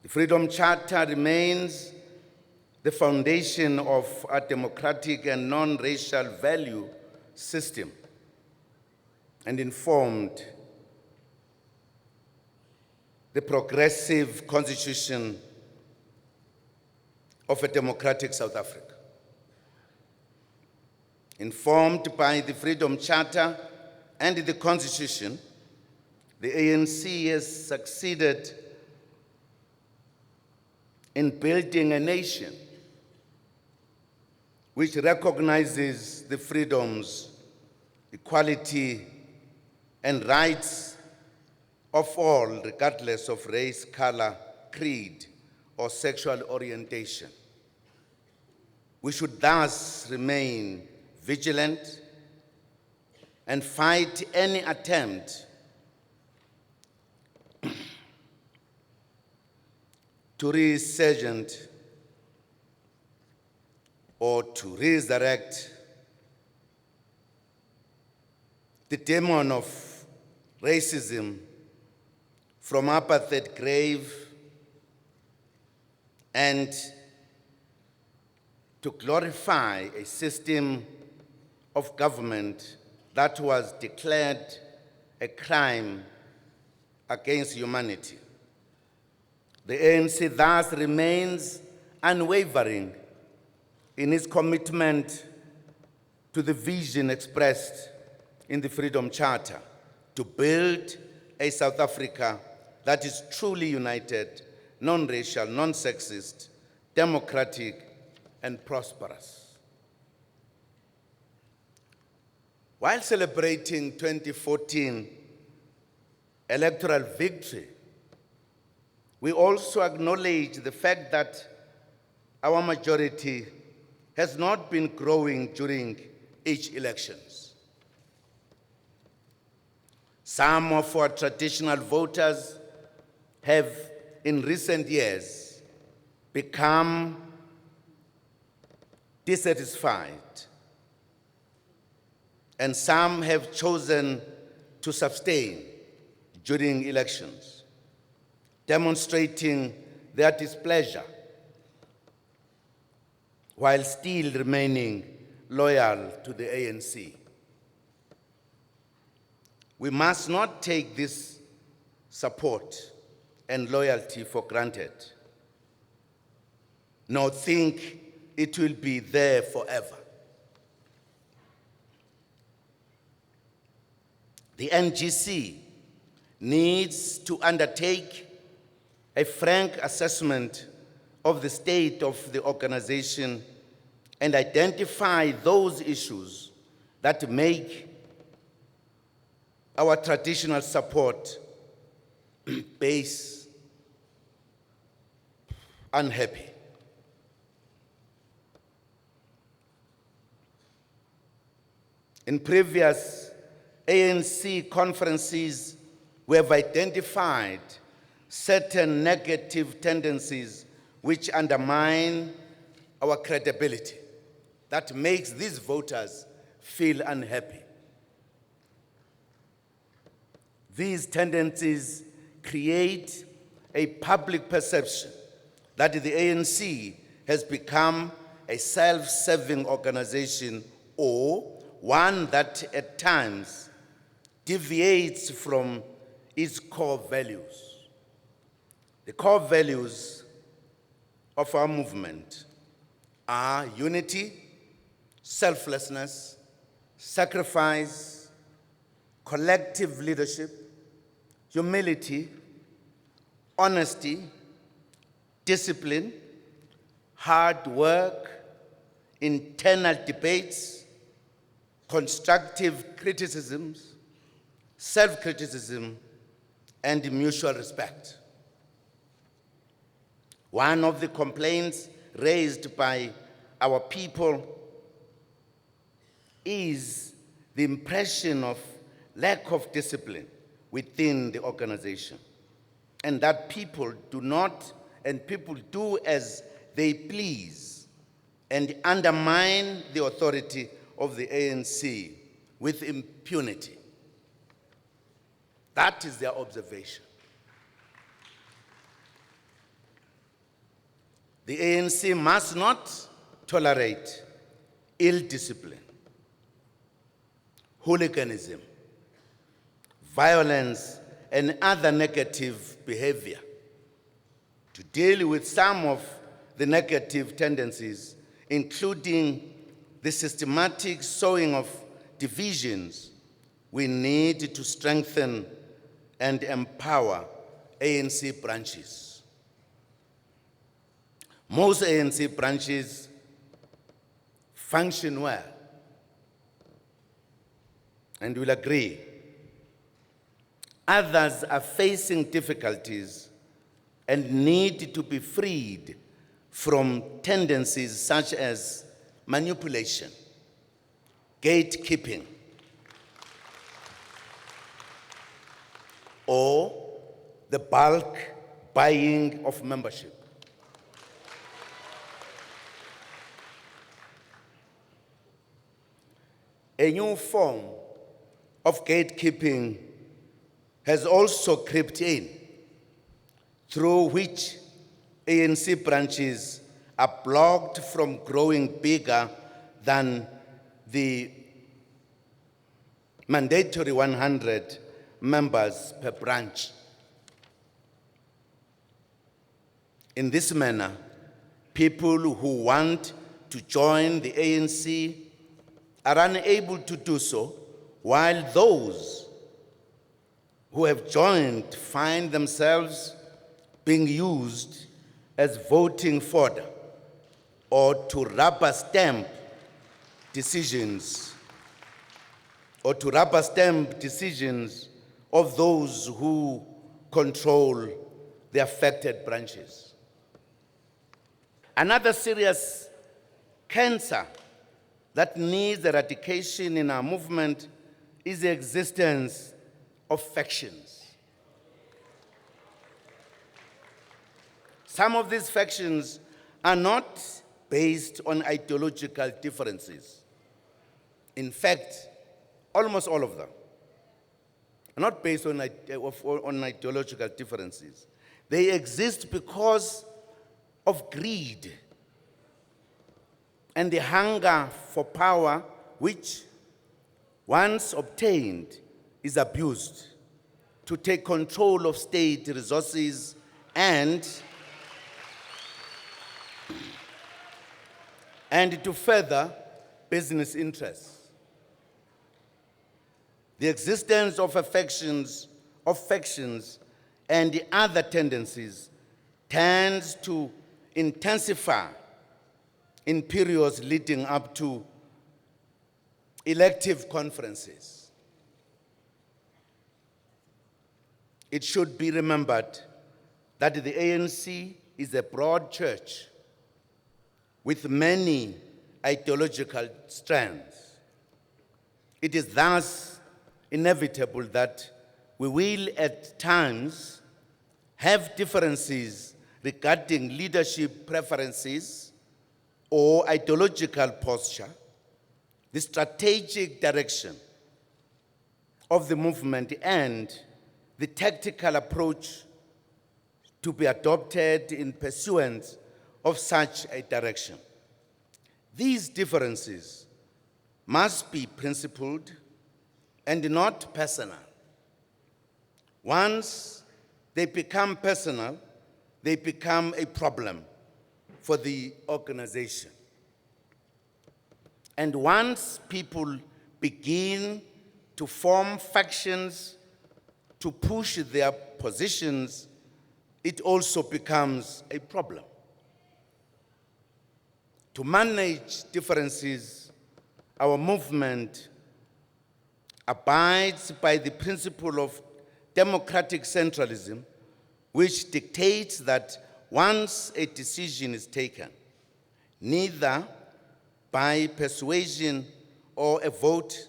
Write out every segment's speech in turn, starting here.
The Freedom Charter remains the foundation of a democratic and non-racial value system and informed the progressive constitution of a democratic South Africa. Informed by the Freedom Charter and the Constitution, the ANC has succeeded in building a nation which recognizes the freedoms, equality, and rights of all, regardless of race, color, creed, or sexual orientation. We should thus remain vigilant and fight any attempt to resurgent or to resurrect the demon of racism from apartheid grave and to glorify a system of government that was declared a crime against humanity. The ANC thus remains unwavering in its commitment to the vision expressed in the Freedom Charter to build a South Africa that is truly united, non-racial, non-sexist, democratic, and prosperous. While celebrating 2014 electoral victory, we also acknowledge the fact that our majority has not been growing during each elections. Some of our traditional voters have, in recent years, become dissatisfied, and some have chosen to abstain during elections, demonstrating their displeasure while still remaining loyal to the ANC. We must not take this support and loyalty for granted, nor think it will be there forever. The NGC needs to undertake a frank assessment of the state of the organization and identify those issues that make our traditional support base unhappy. In previous ANC conferences, we have identified certain negative tendencies which undermine our credibility, that makes these voters feel unhappy. These tendencies create a public perception that the ANC has become a self-serving organization, or one that at times deviates from its core values. The core values of our movement are unity, selflessness, sacrifice, collective leadership, humility, honesty, discipline, hard work, internal debates, constructive criticisms, self-criticism, and mutual respect. One of the complaints raised by our people is the impression of lack of discipline within the organization, and that people do as they please and undermine the authority of the ANC with impunity. That is their observation. The ANC must not tolerate ill discipline, hooliganism, violence, and other negative behavior. To deal with some of the negative tendencies, including the systematic sowing of divisions, we need to strengthen and empower ANC branches. Most ANC branches function well, and will agree. Others are facing difficulties and need to be freed from tendencies such as manipulation, gatekeeping, or the bulk buying of membership. A new form of gatekeeping has also crept in, through which ANC branches are blocked from growing bigger than the mandatory 100 members per branch. In this manner, people who want to join the ANC are unable to do so, while those who have joined find themselves being used as voting fodder or to rubber stamp decisions of those who control the affected branches. Another serious cancer that needs eradication in our movement is the existence of factions. Some of these factions are not based on ideological differences. In fact, almost all of them are not based on ideological differences. They exist because of greed and the hunger for power, which, once obtained, is abused to take control of state resources and to further business interests. The existence of factions and the other tendencies tends to intensify in periods leading up to elective conferences. It should be remembered that the ANC is a broad church with many ideological strands. It is thus inevitable that we will at times have differences regarding leadership preferences or ideological posture, the strategic direction of the movement, and the tactical approach to be adopted in pursuance of such a direction. These differences must be principled and not personal. Once they become personal, they become a problem for the organization. And once people begin to form factions to push their positions, it also becomes a problem. To manage differences, our movement abides by the principle of democratic centralism, which dictates that once a decision is taken, neither by persuasion or a vote,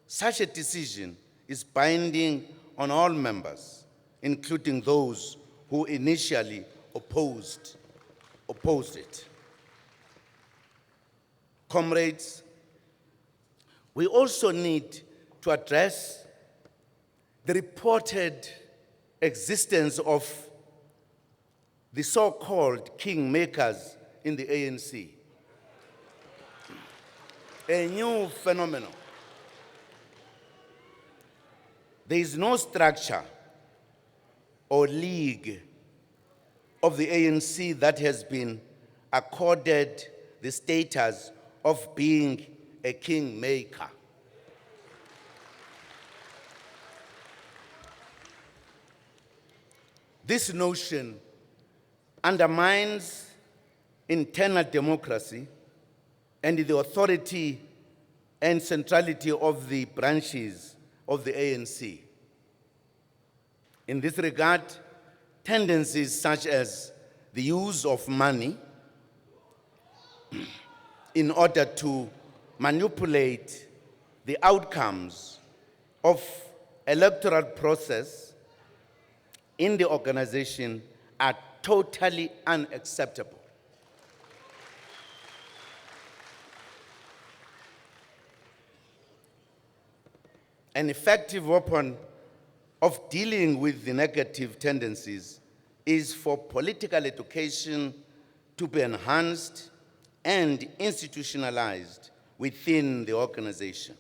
such a decision is binding on all members, including those who initially opposed it. Comrades, we also need to address the reported existence of the so-called kingmakers in the ANC. A new phenomenon. There is no structure or league of the ANC that has been accorded the status of being a kingmaker. This notion undermines internal democracy and the authority and centrality of the branches of the ANC. In this regard, tendencies such as the use of money in order to manipulate the outcomes of electoral process in the organization are totally unacceptable. An effective weapon of dealing with the negative tendencies is for political education to be enhanced and institutionalized within the organization.